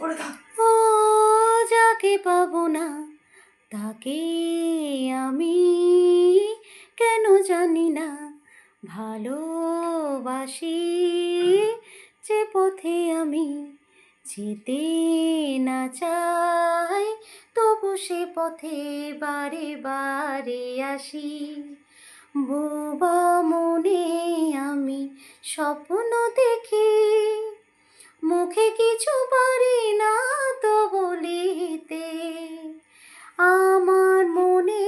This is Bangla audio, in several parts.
করে থাক। ও যাকে পাবো না তাকে আমি কেন জানি না ভালোবাসি, যে পথে আমি যেতে না চাই তবু সে পথে বারে বারে আসি। বোবা মনে আমি স্বপ্ন দেখি, মুখে কিছু পারি না তো বলিতে। আমার মনে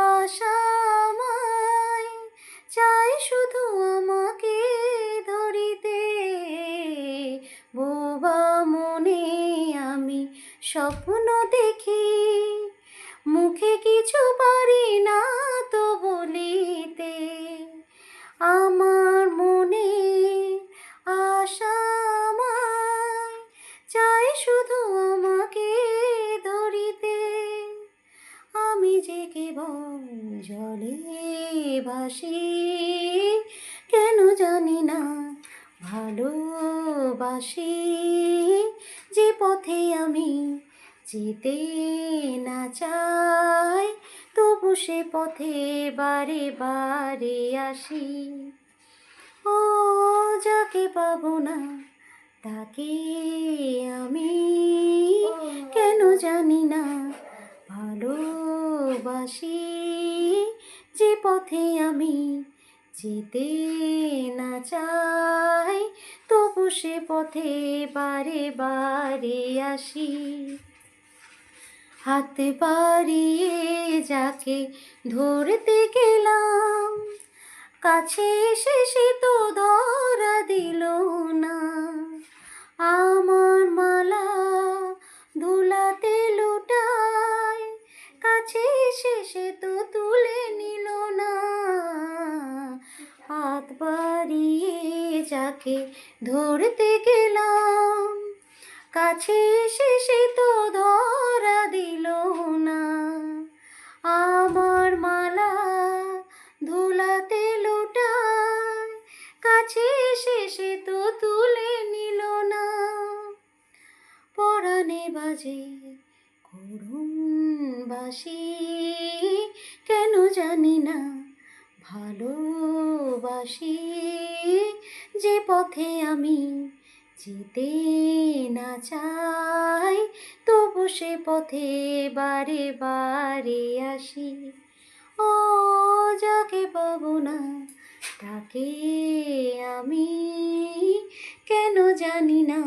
আশা আমায় চাই শুধু আমাকে ধরিতে। বোবা মনে আমি স্বপ্ন দেখি, মুখে কিছু পারি না তো বলিতে। আমার মনে আশা আমায় চাই শুধু আমাকে ধরিতে। আমি যে কেবল জলে ভাসি, কেন জানি না ভালোবাসি, যে পথে আমি যেতে না চাই তবু সে পথে বারে বারে আসি। ও যাকে পাবো না তাকে আমি কেন জানি না ভালোবাসি, যে পথে আমি যেতে না চাই তবু সে পথে বারে বারে আসি। হাত বাড়িয়ে যাকে ধরতে গেলাম, কাছে এসে সে তো ধরা দিল না। আমার মালা ধুলাতে লুটায়, কাছে এসে সে তো তুলে নিল না। হাত বাড়িয়ে যাকে ধরতে গেলাম, কাছে এসে সে তো ধরা দিল না। আমার মালা ধুলাতে লুটায়, কাছে এসে সে তো তুলে নিল না। পরাণে বাজে করুণ বাঁশি, কেন জানি না ভালোবাসি, যে পথে আমি যেতে না চাই তবু সে পথে বারে বারে আসি। ও যাকে পাবো না তাকে আমি কেন জানি না